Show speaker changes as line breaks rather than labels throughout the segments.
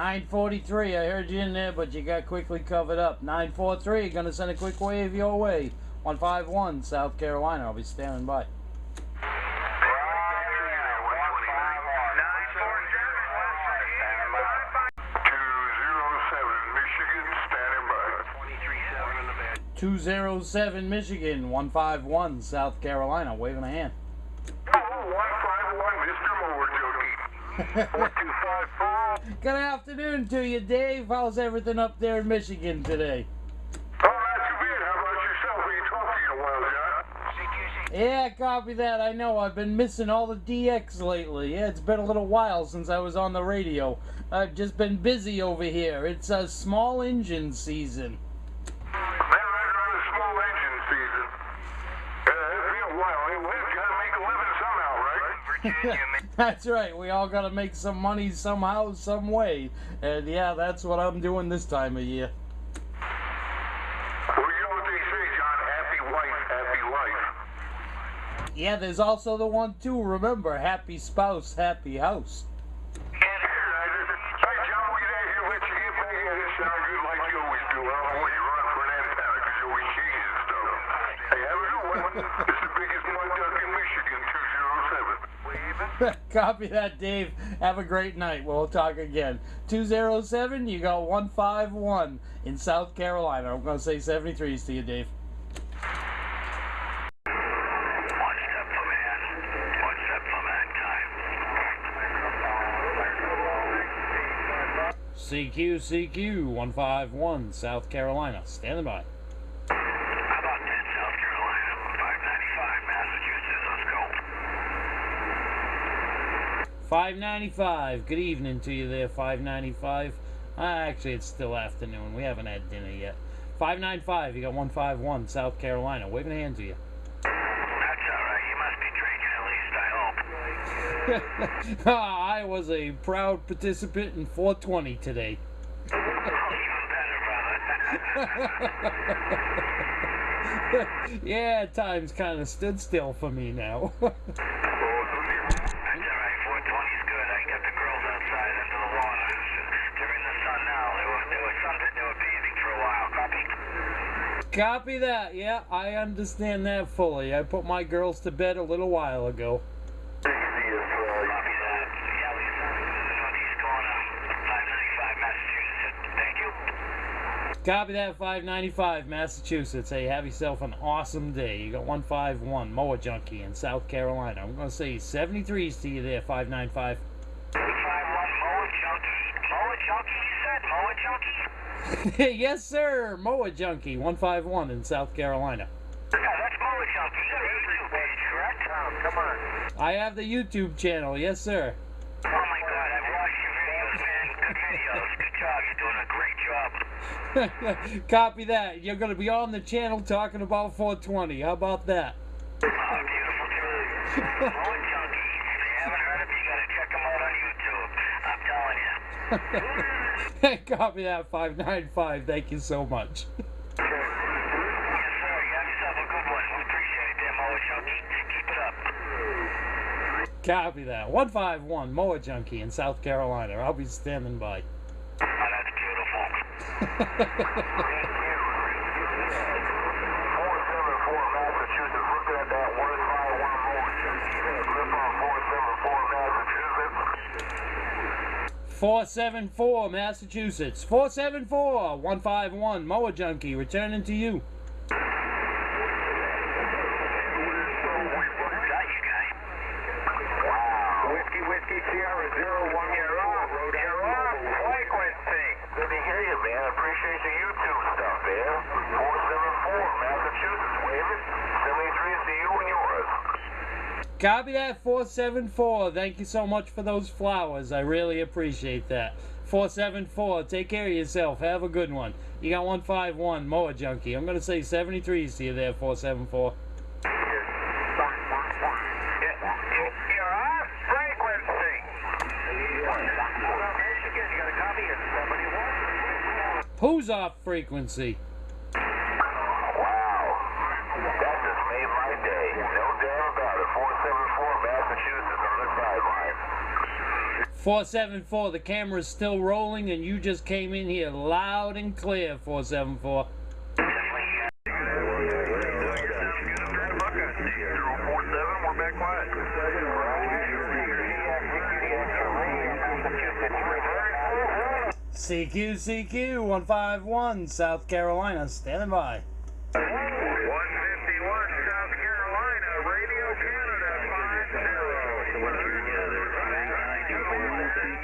943, I heard you in there, but you got quickly covered up. 943, gonna send a quick wave your way. 151, South Carolina. I'll be standing by.
Michigan, standing by.
207 Michigan, 151 South Carolina, waving a hand.
151, Mr. Mower Jockey. 4254.
Good afternoon to you, Dave. How's everything up there in Michigan today?
Oh, not too bad. How about yourself? We ain't talked to you in a while, John.
Yeah, copy that. I know. I've been missing all the DX lately. Yeah, it's been a little while since I was on the radio. I've just been busy over here. It's a small engine season. That's right. We all got to make some money somehow, some way. And yeah, that's what I'm doing this time of year.
Well, you know what they say, John? Happy wife, happy life.
Yeah, there's also the one too. Remember, happy spouse, happy house.
Hey, John, we'll get out here and let you get back at it. Sound good like you always do. I don't know what you run for an antenna because you're always shaking and stuff. Hey, have a good one. It's the biggest mud duck in Michigan, 207.
Copy that, Dave. Have a great night. We'll talk again. 207, you got 151 in South Carolina. I'm going to say 73s to you, Dave. CQ, 151 South Carolina. Standing by. 595. Good evening to you there, 595. Actually, it's still afternoon. We haven't had dinner yet. 595. You got 151 South Carolina. Waving a hand to you.
That's all right. You must be drinking at least, I hope.
I was a proud participant in 420 today.
Even better, brother.
Yeah, time's kind of stood still for me now. Copy that. Yeah, I understand that fully. I put my girls to bed a little while ago. Copy that, 595 Massachusetts. Hey, have yourself an awesome day. You got 151 Mower Junkie in South Carolina. I'm going to say 73s to you there, 595.
151 Mower Junkie. Mower Junkie, you said? Mower Junkie?
Yes, sir. Mower Junkie, 151 in South Carolina.
Yeah, that's Mower Junkie. You got a YouTube page, correct? Come on.
I have the YouTube channel. Yes, sir.
Oh, my God. I've watched your videos, man. Good videos. Good job. You're doing a great job.
Copy that. You're going to be on the channel talking about 420. How about that?
Oh, beautiful job. Mower Junkie. If you haven't heard of him, you got to check him out on YouTube. I'm telling you.
Copy that, 595. Thank you so much.
Yes, sir. You have yourself a good one. We appreciate it there, Mower Junkie. Keep it up.
Copy that. 151 Mower Junkie in South Carolina. I'll be standing by.
Oh, that's beautiful. 474 Massachusetts. Looking at that 151 Mower Junkie. Clip on 474 Massachusetts.
474 Massachusetts. 474 151 Mower Junkie. Returning to you.
Whiskey Sierra 01, you're off. You're off. Frequency. Good to hear you, man. I appreciate the YouTube stuff, man. 474 Massachusetts. Wave it. 73 to you and yours.
Copy that, 474. Thank you so much for those flowers. I really appreciate that. 474. Take care of yourself. Have a good one. You got 151 Mower Junkie. I'm going to say 73s to you there, 474. Who's off frequency?
Wow. That just made my day. No doubt about it. 474 Massachusetts on the sideline.
474, the camera's still rolling and you just came in here loud and clear, 474. CQ 151, South Carolina, standing by.
151 South Carolina, Radio Canada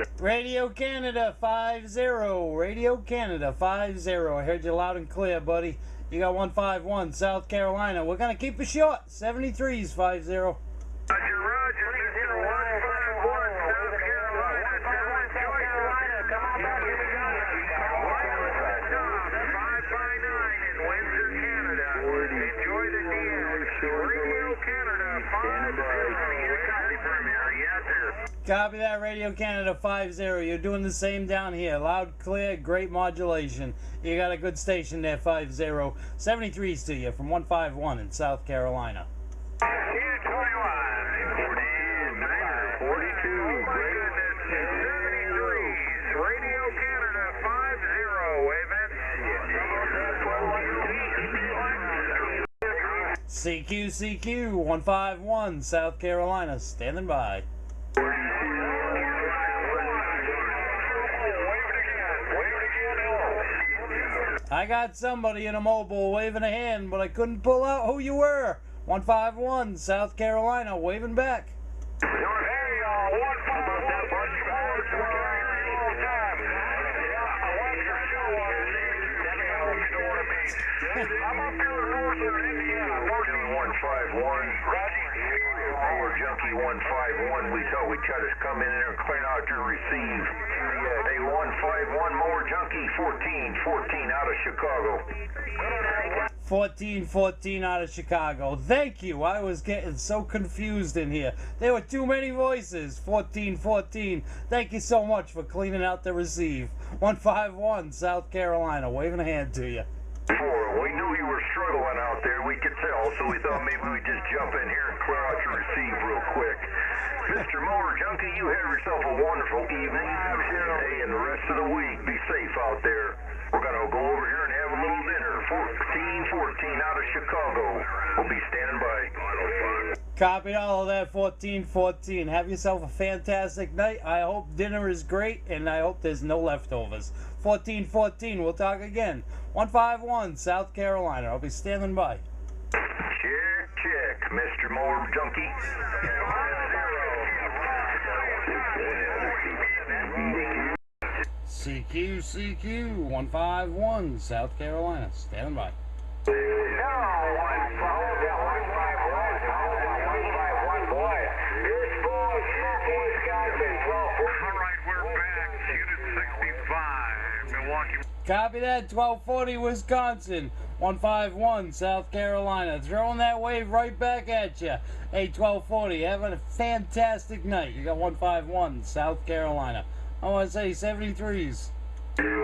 50.
Radio Canada 50, Radio Canada 50. I heard you loud and clear, buddy. You got 151 South Carolina. We're gonna keep it short. 73's 50.
Roger, Mr. 151 South Carolina. Five by 9 in Windsor, Canada. Enjoy the DX. Radio Canada 50. Copy from here. Yes, sir.
Copy that, Radio Canada 50. You're doing the same down here. Loud, clear, great modulation. You got a good station there, 50. 73's to you from 151 in South Carolina.
42. Radio Canada 50, Waving.
CQ 151 South Carolina, standing by. I got somebody in a mobile waving a hand, but I couldn't pull out who you were. 151 South Carolina, waving back.
I'm up here in northern Indiana, working 151. Mower Junkie 151. We thought we'd try to come in there and clean out your receive. Hey, 151 Mower Junkie 1414 out of Chicago.
1414 out of Chicago. Thank you. I was getting so confused in here. There were too many voices. 1414. Thank you so much for cleaning out the receive. 151 South Carolina, waving a hand to you.
We knew you were struggling out there, we could tell, so we thought maybe we'd just jump in here and clear out your receive real quick. Mr. Mower Junkie, you have yourself a wonderful evening. Hey, and the rest of the week, be safe out there. We're going to go over here and have a little dinner. 1414 out of Chicago. We'll be standing by.
Copy all of that, 1414. Have yourself a fantastic night. I hope dinner is great, and I hope there's no leftovers. 1414, we'll talk again. 151 South Carolina. I'll be standing by.
Check, Mr. Mower Junkie.
CQ 151 South Carolina, standing by. Copy that, 1240 Wisconsin, 151 South Carolina. Throwing that wave right back at you. Hey, 1240, having a fantastic night. You got 151 South Carolina. I want to say 73s.
God bless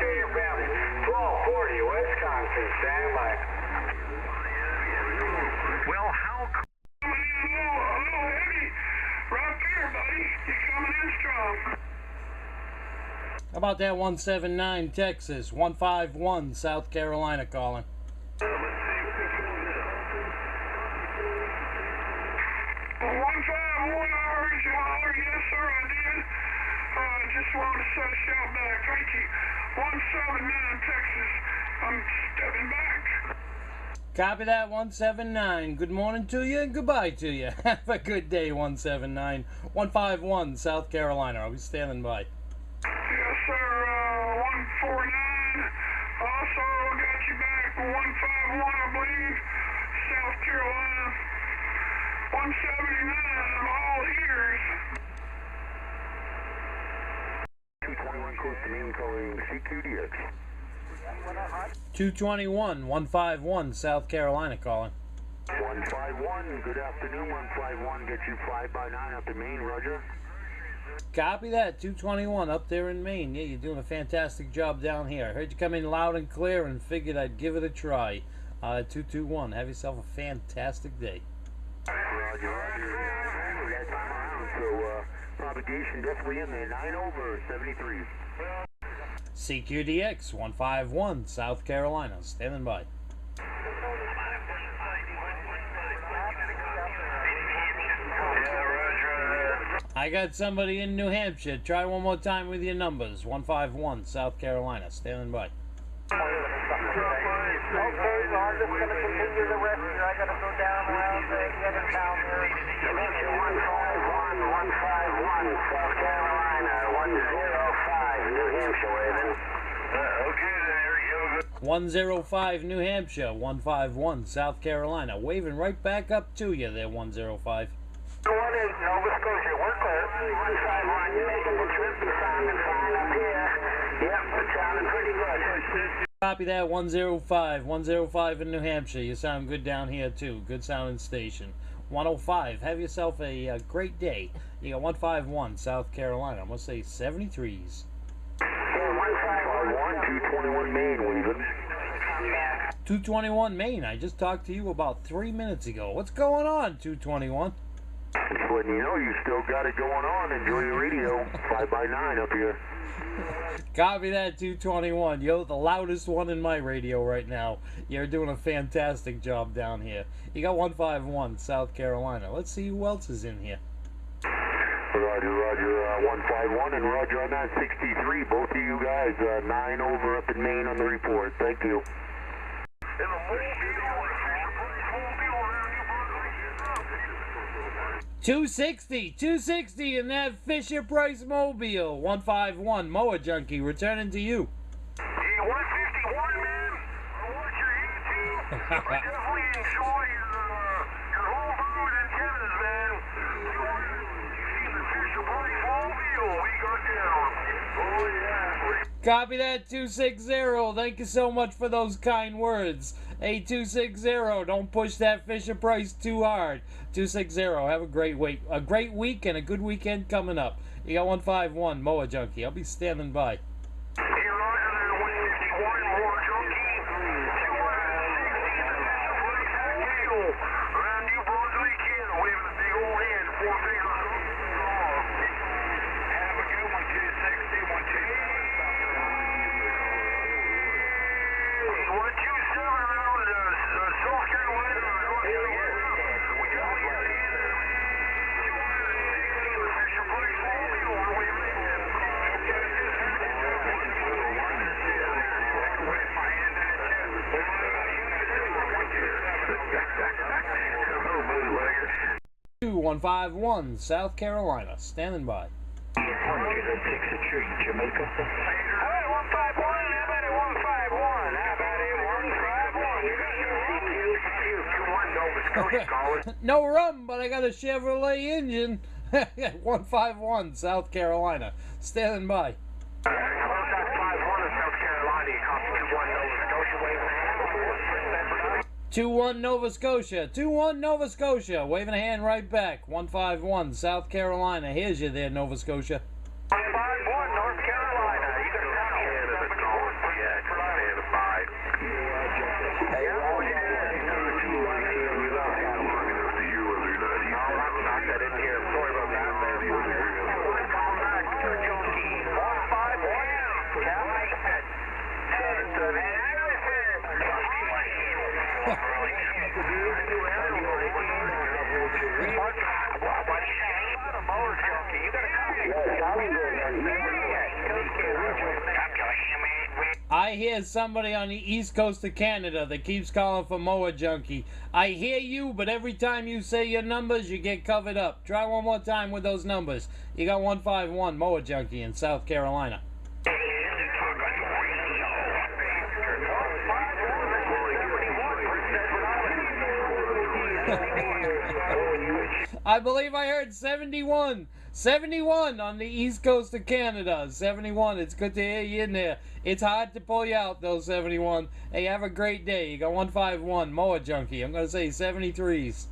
you and your family. 1240 Wisconsin, stand by. Well, how right there, buddy. You're coming in strong.
How about that 179 Texas, 151 South Carolina calling.
151, I heard you holler. Yes, sir, I did. Just wanted to say a shout back. Thank you. 179 Texas. I'm stepping back.
Copy that, 179. Good morning to you and goodbye to you. Have a good day, 179. 151 South Carolina. I'll be standing by.
Yes, sir. 149. Also got you back for 151, I believe. South Carolina. 179. I'm all ears. 221 close to main calling CQDX.
221 151 South Carolina calling.
151. Good afternoon. 151. Get you 5 by 9 up to Maine. Roger.
Copy that, 221 up there in Maine. Yeah, you're doing a fantastic job down here. I heard you come in loud and clear and figured I'd give it a try. 221. Have yourself a fantastic day.
Roger. propagation definitely in there. 9 over, 73.
CQDX 151, South Carolina, standing by. I got somebody in New Hampshire. Try one more time with your numbers. 151, South Carolina, standing by.
Okay, so I'm just going to continue the rest here. I got to go down around the other town here.
Dimension 151, South Carolina, 105, New Hampshire, waving. Okay, there you go.
105, New Hampshire, 151, South Carolina. Waving right back up to you there, 105.
1 is Nova Scotia, we're clear. 151, you're making the trip, you're sounding fine up here. Yep, it's sounding pretty good.
Copy that, 105. 105 in New Hampshire. You sound good down here, too. Good sounding station. 105. Have yourself a great day. You got 151, South Carolina. I'm going to say 73s.
Yeah, 151, 221 Maine, weaving.
221 Maine. I just talked to you about 3 minutes ago. What's going on, 221?
Just letting you know you still got it going on. Enjoy your radio. 5x9 up here.
Copy that, 221. You're the loudest one in my radio right now. You're doing a fantastic job down here. You got 151, South Carolina. Let's see who else is in here.
Roger, Roger, 151, and Roger on that 63. Both of you guys, 9 over up in Maine on the report. Thank you.
260 in that Fisher Price Mobile. 151, Moa Junkie, returning to you.
Hey, 151, man. I watch your YouTube. I definitely enjoy your whole food antennas, man. You see the Fisher Price Mobile we got down. Oh, yeah.
Copy that, 260. Thank you so much for those kind words. Hey, 260, don't push that Fisher Price too hard. 260, have a great week and a good weekend coming up. You got 151, Moa Junkie. I'll be standing by.
Hey, Roger, 151, more junkie. 260 around New Brunswick here, waving a big old hand, 4 fingers. Have a good one, 260, 127. 127 around South Carolina, North Carolina. We got the 260 the Fisher Price Mobile, we're waving in.
Two 151, South Carolina, standing by.
6 a tree, Jamaica. Hey, 151, how about it, 151? How about it, 151? You got your CQ, 2-1 Nova Scotia calling.
No rum, but I got a Chevrolet engine. 151, South Carolina, standing by.
151 in South Carolina, you copy 2-1 Nova Scotia, waving a hand.
2-1 Nova Scotia. 2-1 Nova Scotia. Waving a hand right back. 151 South Carolina. Here's you there, Nova Scotia.
151 North Carolina. You got a Canada calling. Yeah, stand by. Hey,
I hear somebody on the east coast of Canada that keeps calling for Moa Junkie. I hear you, but every time you say your numbers, you get covered up. Try one more time with those numbers. You got 151 Moa Junkie in South Carolina. I believe I heard 71. 71 on the east coast of Canada. 71. It's good to hear you in there. It's hard to pull you out, though, 71. Hey, have a great day. You got 151. Moa Junkie. I'm going to say 73s.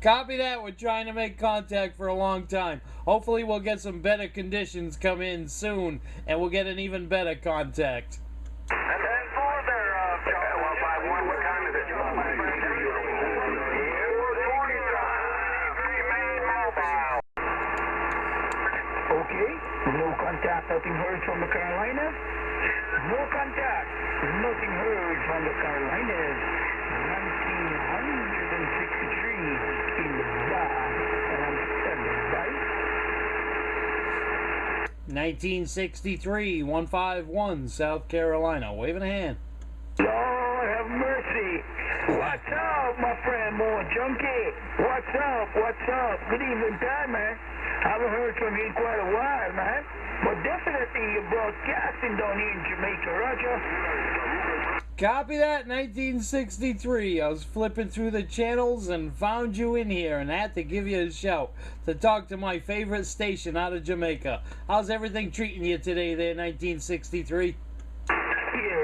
Copy that. We're trying to make contact for a long time. Hopefully we'll get some better conditions come in soon, and we'll get an even better contact.
And then for there, Charlie 151, what time is it? Okay, no contact, nothing heard from the Carolinas. No contact, nothing heard from the Carolinas. 1963 in the bar, and I'm standing by.
1963, 151, South Carolina. Waving a hand.
Lord have mercy. What's up, my friend, more junkie? What's up? What's up? Good evening, time, man. Haven't heard from you in quite a while, man. But definitely you're broadcasting down here in Jamaica, Roger.
Copy that, 1963. I was flipping through the channels and found you in here and had to give you a shout to talk to my favorite station out of Jamaica. How's everything treating you today there, 1963?
Yeah,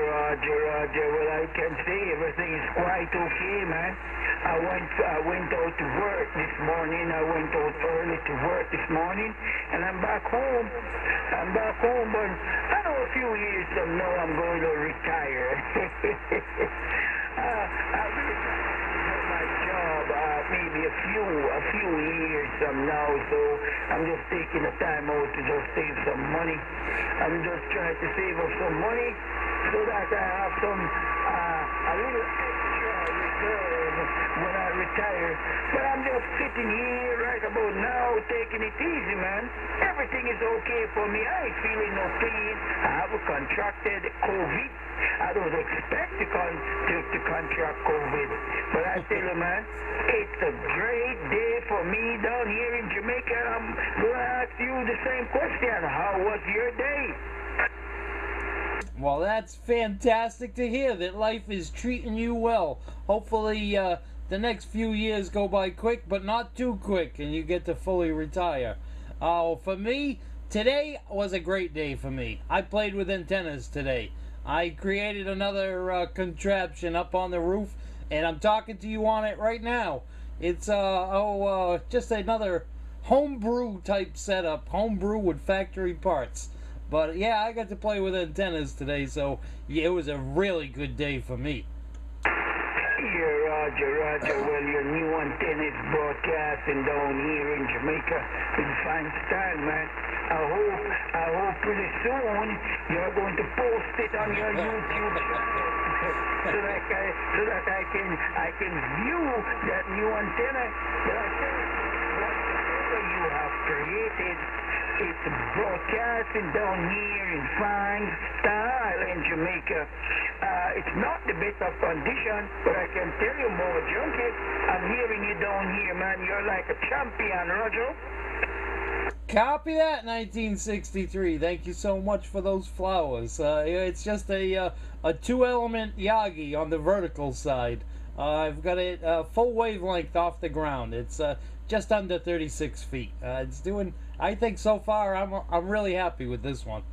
Roger. Well, I can say everything is quite okay, man. I went out to work this morning. I went out early to work this morning, and I'm back home. But I know a few years from now I'm going to retire. I'll be from my job maybe a few years from now, so I'm just taking the time out to just save some money. I'm just trying to save up some money so that I have some a little extra reserve when I retire. But I'm just sitting here right about now taking it easy, man. Everything is okay for me. I ain't feeling no pain. I haven't contracted COVID. I don't expect to contract COVID. But I tell you, man, it's a great day for me down here in Jamaica. I'm going to ask you the same question. How was your day?
Well, that's fantastic to hear that life is treating you well. Hopefully, the next few years go by quick, but not too quick, and you get to fully retire. For me, today was a great day for me. I played with antennas today. I created another contraption up on the roof, and I'm talking to you on it right now. It's just another homebrew type setup, homebrew with factory parts. But yeah, I got to play with antennas today, so yeah, it was a really good day for me.
Yeah, Roger. Well, your new antenna is broadcasting down here in Jamaica in fine style, man. I hope pretty soon you're going to post it on your YouTube channel so that I can view that new antenna. But I tell you, whatever you have created, it's broadcasting down here in fine style in Jamaica. It's not the best of condition, but I can tell you more, junkie. I'm hearing you down here, man. You're like a champion, Roger.
Copy that, 1963. Thank you so much for those flowers. It's just a two-element Yagi on the vertical side. I've got it full wavelength off the ground. It's just under 36 feet. It's doing. I think so far I'm really happy with this one.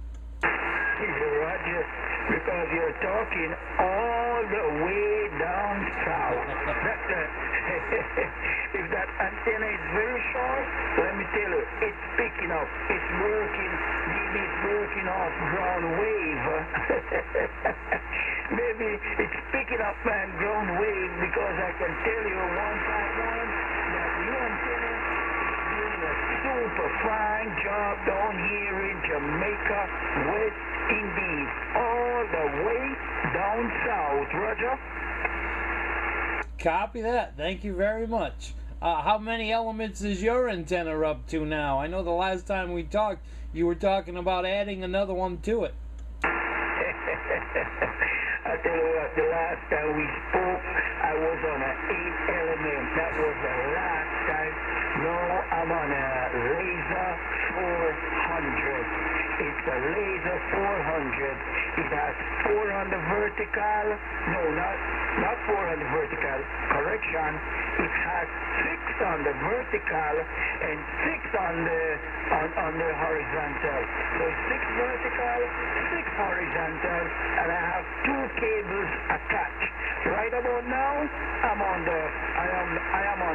Roger, because you're talking all the way down south. If that antenna is very short, let me tell you, it's picking up. It's working. Maybe it's working off ground wave. Maybe it's picking up, man, ground wave, because I can tell you 151 that new antenna is doing a super fine job down here in Jamaica, West Indies, all the way down south, Roger.
Copy that. Thank you very much. How many elements is your antenna up to now? I know the last time we talked, you were talking about adding another one to it.
I tell you what, the last time we spoke, I was on an 8 element. That was the last time. Now I'm on a laser 400. It's a laser 400. It has 4 on the vertical. No, not 4 on the vertical. Correction. It has 6 on the vertical and 6 on the horizontal. So 6 vertical, 6 horizontal, and I have 2 cables attached. Right about now, I am on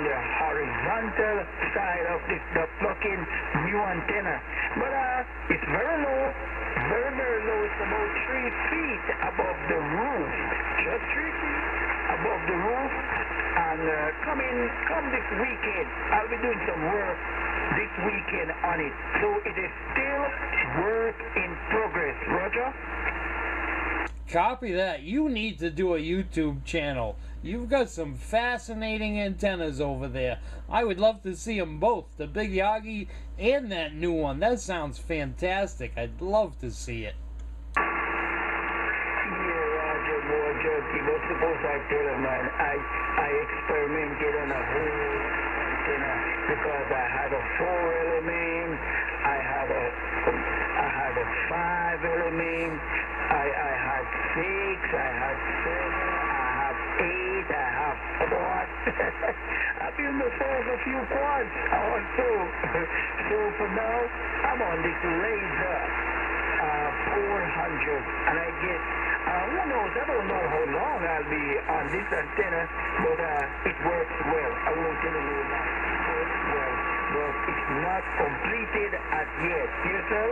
the horizontal side of the fucking new antenna. But it's very low, very, very low. It's about 3 feet above the roof. Just 3 feet above the roof. And come this weekend, I'll be doing some work this weekend on it. So it is still work in progress, Roger?
Copy that. You need to do a YouTube channel. You've got some fascinating antennas over there. I would love to see them both, the Big Yagi and that new one. That sounds fantastic. I'd love to see it.
Yeah, Roger, boy, Judgy, but suppose I tell him, man, I experimented on a whole antenna because I had a 4-element, I had a 5-element, I had 6, I had 7, I have 8, I have quads. I built myself a few quads also. So for now, I'm on this laser 400, and I get, who knows, I don't know how long I'll be on this antenna, but it works well. I won't tell you that. It works well, but it's not completed as yet. Yourself?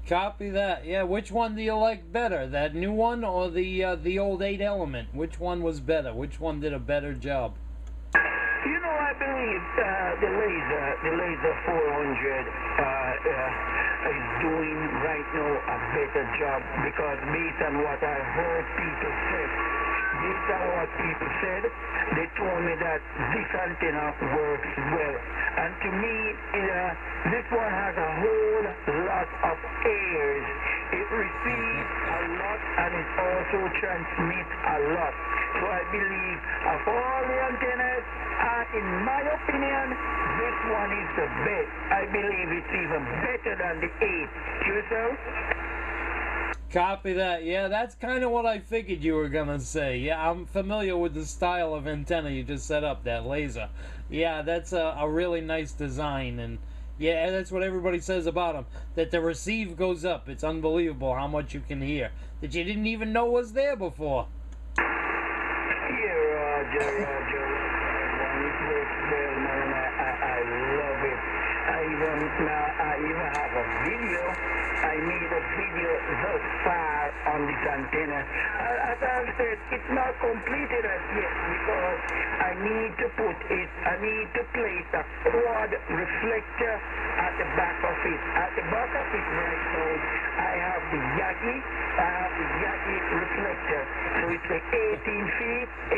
Copy that. Yeah, which one do you like better? That new one or the old 8-element? Which one was better? Which one did a better job?
You know, I believe the laser 400 is doing right now a better job because based on what I heard people say, they told me that this antenna works well. And to me, this one has a whole lot of airs. It receives a lot and it also transmits a lot. So I believe of all the antennas, in my opinion, this one is the best. I believe it's even better than the 8. Yourself?
Copy that. Yeah, that's kind of what I figured you were gonna say. Yeah, I'm familiar with the style of antenna you just set up, that laser. Yeah, that's a really nice design, and yeah, that's what everybody says about them. That the receive goes up. It's unbelievable how much you can hear that you didn't even know was there before.
Yeah, Roger. It works well, man. I love it. I even have a video. I made a video thus far on this antenna. As I've said, it's not completed as yet because I need to place a quad reflector at the back of it. At the back of it right now, I have the Yagi reflector. So it's like 18 feet, 6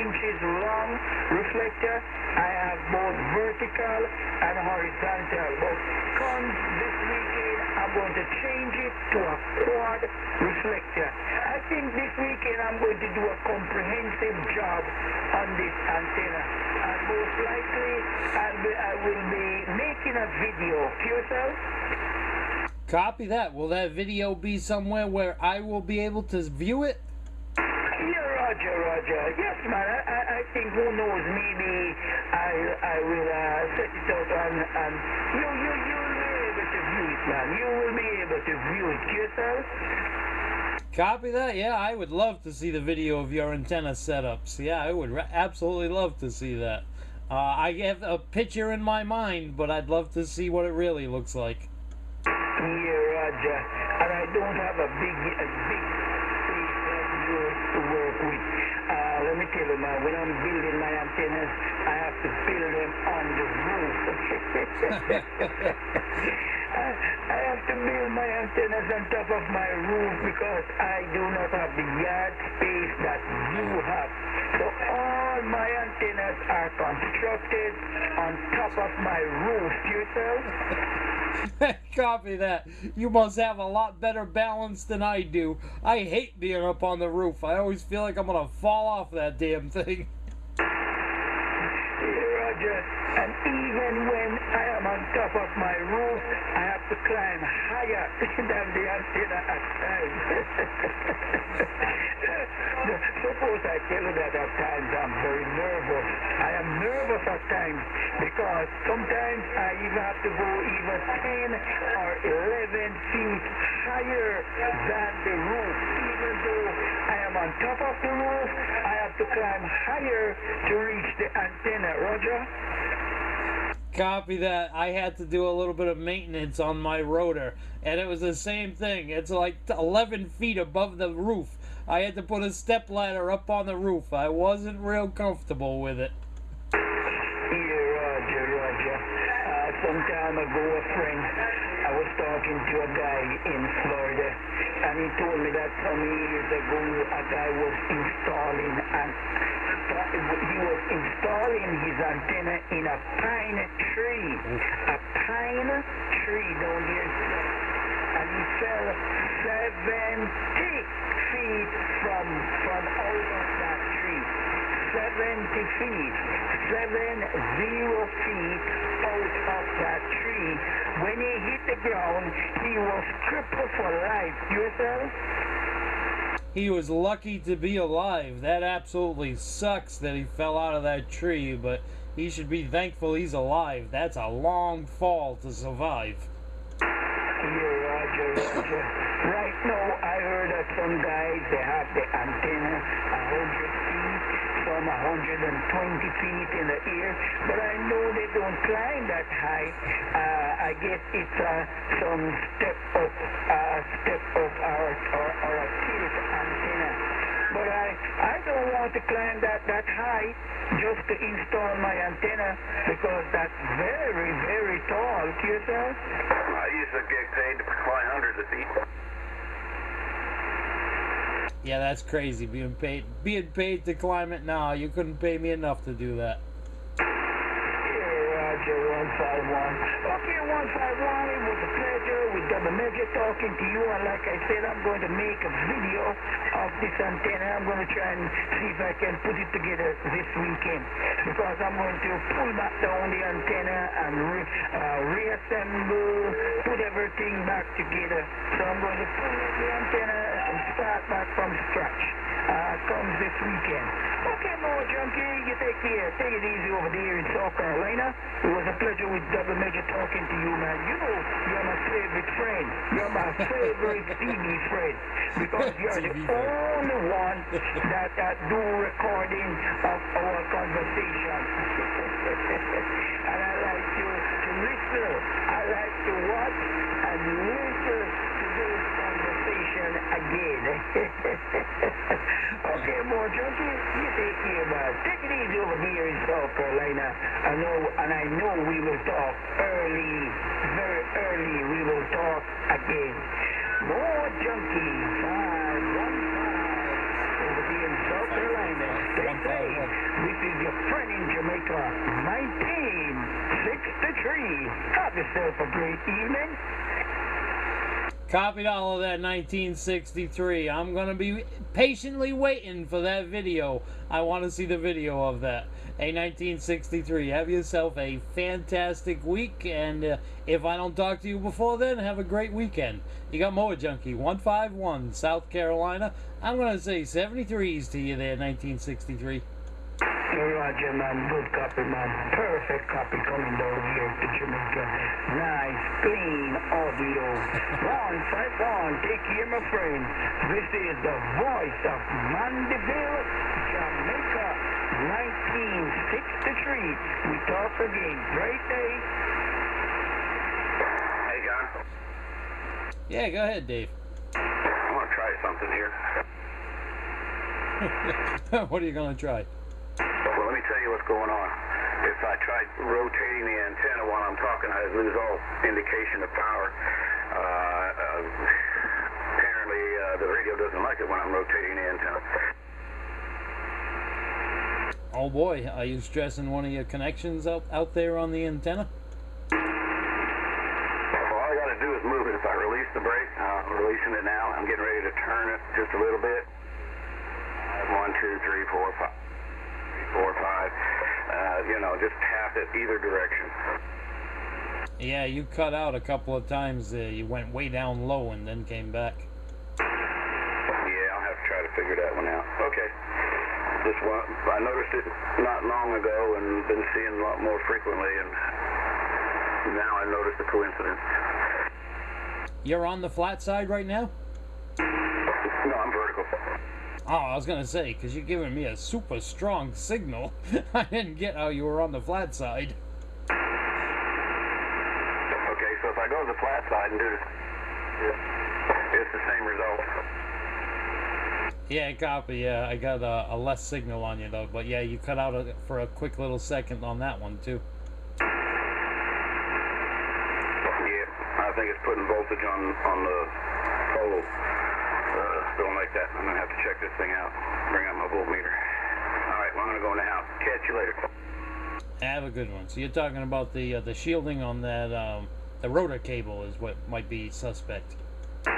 inches long reflector. I have both vertical and horizontal. But come this weekend, I'm going to change it to a quad reflector. I think this weekend I'm going to do a comprehensive job on this antenna. And most likely I will be making a video. Yourself?
Copy that. Will that video be somewhere where I will be able to view it?
Yeah, Roger. Yes, man. I think, who knows, maybe I will set it out and you'll be able to view it, man. You will be able to view it yourself.
Copy that. Yeah, I would love to see the video of your antenna setups. Yeah, I would absolutely love to see that. I have a picture in my mind, but I'd love to see what it really looks like.
Yeah, Roger. And I don't have a big space like yours to work with. Let me tell you, man, when I'm building my antennas, I have to build them on the roof. I have to build my antennas on top of my roof because I do not have the yard space that you have. So all my antennas are constructed on top of my roof. Yourself?
Copy that. You must have a lot better balance than I do. I hate being up on the roof. I always feel like I'm gonna fall off that damn thing.
Roger, and even when I am on top of my roof, I have to climb higher than the antenna at times. Suppose I tell you that at times I'm very nervous. I am nervous at times because sometimes I even have to go even 10 or 11 feet higher than the roof. even though I am on top of the roof, I have to climb higher to reach the antenna. Roger?
Copy that. I had to do a little bit of maintenance on my rotor, and it was the same thing. It's like 11 feet above the roof. I had to put a step ladder up on the roof. I wasn't real comfortable with it.
Yeah, Roger, Roger. Some time ago, a friend, I was talking to a guy in Florida, and he told me that some years ago, a guy was installing his antenna in a pine tree. A pine tree down here. And he fell 70 feet from out of that tree. 70 feet. 70 feet out of that tree. When he hit the ground, he was crippled for life. Yourself?
He was lucky to be alive. That absolutely sucks that he fell out of that tree, but he should be thankful he's alive. That's a long fall to survive.
Yeah, Roger. Right now, I heard that some guys, they have the antenna 100 feet, some 120 feet in the air, but I know they don't climb that high. I guess it's some step up or a tilt antenna. But I don't want to climb that high just to install my antenna because that's very, very tall. Yourself?
I used to get paid to fly hundreds of feet.
Yeah, that's crazy. Being paid to climb it now. You couldn't pay me enough to do that.
Roger, 151. Okay, 151, it was a pleasure with Double Major talking to you, and like I said, I'm going to make a video of this antenna. I'm going to try and see if I can put it together this weekend, because I'm going to pull back down the antenna and reassemble, put everything back together. So I'm going to pull the antenna and start back from scratch. Comes this weekend. Okay, Mo Junkie, you take care. Take it easy over there in South Carolina. It was a pleasure with Double Major talking to you, man. You know, you're my favorite friend. You're my favorite TV friend. Because you're the only one that do recording of our conversation. And I like to listen. I like to watch and listen to those conversations again. Okay, more junkie, you take care, man. Take it easy over here in South Carolina. I know we will talk early, very early. We will talk again. More junkie, 515 over here in South Carolina. Stay safe. This is your friend in Jamaica, 1963. Have yourself a great evening.
Copied all of that 1963. I'm going to be patiently waiting for that video. I want to see the video of that. A 1963. Have yourself a fantastic week, and if I don't talk to you before then, have a great weekend. You got Moa Junkie, 151, South Carolina. I'm going to say 73s to you there, 1963.
Roger, man. Good copy, man. Perfect copy coming down here to Jamaica. Nice, clean audio. 151. Take care, my friend. This is the voice of Mandeville, Jamaica, 1963. We talk again. Great day.
Hey, John.
Yeah, go ahead, Dave.
I want to try something here.
What are you going to try?
Well, let me tell you what's going on. If I try rotating the antenna while I'm talking, I lose all indication of power. Apparently, the radio doesn't like it when I'm rotating the antenna.
Oh boy, are you stressing one of your connections out there on the antenna?
Well, all I got to do is move it. If I release the brake, I'm releasing it now. I'm getting ready to turn it just a little bit. 1, 2, 3, 4, 5. 4 or 5, just tap it either direction.
Yeah, you cut out a couple of times. You went way down low and then came back.
Yeah, I'll have to try to figure that one out. Okay. I noticed it not long ago and been seeing a lot more frequently, and now I noticed the coincidence.
You're on the flat side right now?
No, I'm vertical. vehicle.
Oh, I was gonna say, because you're giving me a super strong signal. I didn't get how you were on the flat side.
Okay, so if I go to the flat side and do this, it's the same result.
Yeah, copy. Yeah, I got a less signal on you though, but yeah, you cut out for a quick little second on that one too.
Yeah, I think it's putting voltage on the pole. Don't like that. I'm gonna have to check this thing out. Bring out my voltmeter. All right, well, I'm gonna go now. Catch you later.
Have a good one. So you're talking about the shielding on that the rotor cable is what might be suspect.
Well,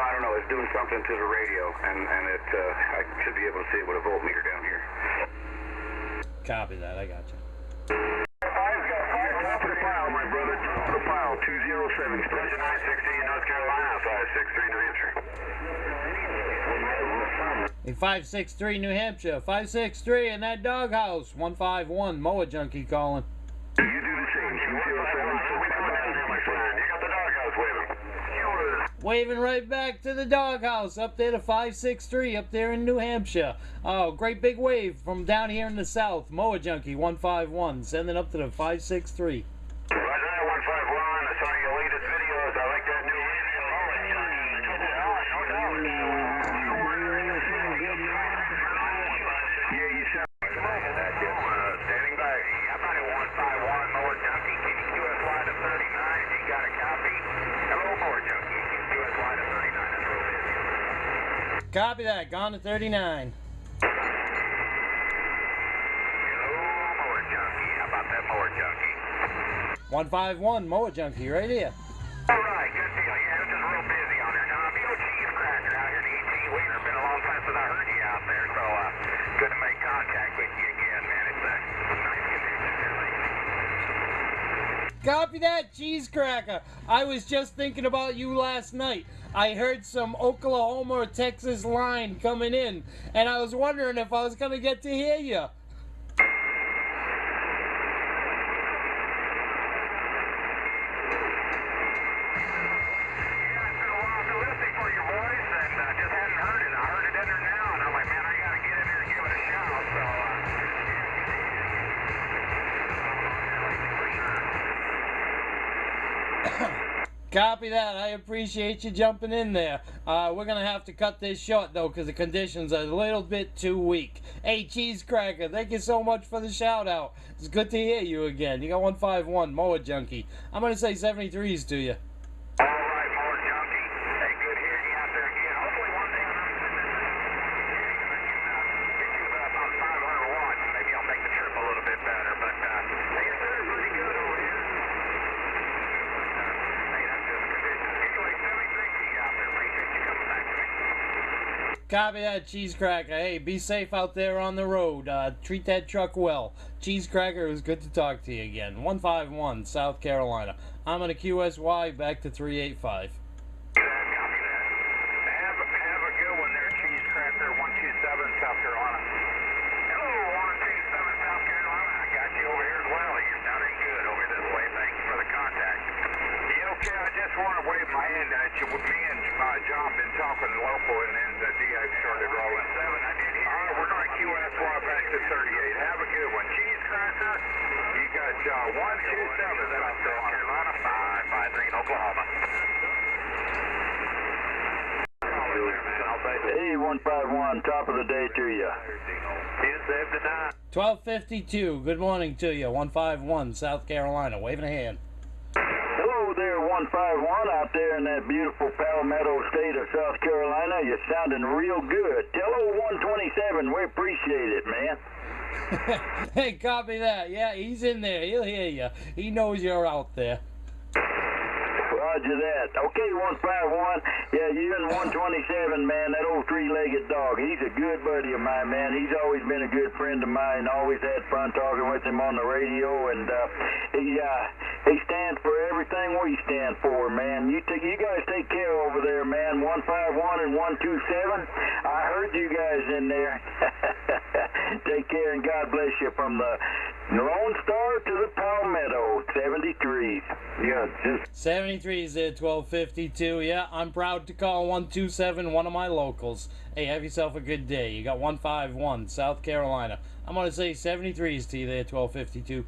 I don't know. It's doing something to the radio, and it I should be able to see it with a voltmeter down here.
Copy that. I got you.
Top of the pile, my brother. Top of the pile, 207. Station 960 in North Carolina, 563 New Hampshire.
Hey, 563 New Hampshire. 563 in that doghouse. 151 Moa Junkie calling.
You do the same. 207. My friend. You got the doghouse waving.
Waving right back to the doghouse up there to 563 up there in New Hampshire. Oh, great big wave from down here in the south. Moa Junkie 151 sending up to the 563.
Roger that, 151. I saw your latest videos. I like that new Yeah, you sound standing by. I'm not at 151 Moa Junkie. Can you QS line to 39 if you got a copy? Hello, Moa Junkie. QS line to 39. That's real busy.
Copy that. Gone to 39.
Hello, Moa Junkie. How about that Moa Junkie?
151 Moa Junkie right here.
All right, good deal. Yeah, it's just real busy on there. Now, I'm cheese cracker out here in the ET Wiener. It's been a long time since I heard you out there, so good to make contact with you again, man. It's nice conditions here lately.
Copy that, cheese cracker. I was just thinking about you last night. I heard some Oklahoma or Texas line coming in, and I was wondering if I was going to get to hear you. Copy that. I appreciate you jumping in there. We're going to have to cut this short, though, because the conditions are a little bit too weak. Hey, Cheese Cracker, thank you so much for the shout-out. It's good to hear you again. You got 151, Moa Junkie. I'm going to say 73s to you.
All right, Moa Junkie. Hey, good hearing you out there again. Hopefully one day I'm get you about 500 watts. Maybe I'll make the trip a little bit better. But, hey, it's pretty good over here.
Copy that, Cheese Cracker. Hey, be safe out there on the road. Treat that truck well. Cheese Cracker, it was good to talk to you again. 151, South Carolina. I'm on a QSY, back to 385.
Have a good one there, Cheese Cracker, 127, South Carolina. Hello, 127, South Carolina. I got you over here as well. You're sounding good over this way. Thank you for the contact. Yeah, okay, I just want to wave my hand at you. Me and John been talking local, and then the DX started rolling. All right, we're going to QSY back to 38. Have a good one. Cheese Cracker, you got 127, South Carolina, 553 in Oklahoma.
Hey, 151, top of the day to you.
1252, good morning to you. 151, South Carolina. Waving a hand.
Hello there, 151, out there in that beautiful Palmetto state of South Carolina. You're sounding real good. Tell old 127 we appreciate it, man.
Hey, copy that. Yeah, he's in there. He'll hear you. He knows you're out there.
Roger that. Okay, 151. Yeah, you and 127, man, that old three-legged dog. He's a good buddy of mine, man. He's always been a good friend of mine. Always had fun talking with him on the radio, and he stands for everything we stand for, man. You guys take care over there, man. 151 and 127. I heard you guys in there. Take care, and God bless you from the Lone Star to the Palmetto 73s.
Yeah, just
73 is there, 1252. Yeah, I'm proud to call 127, one of my locals. Hey, have yourself a good day. You got 151, South Carolina. I'm going to say 73s to you there, 1252.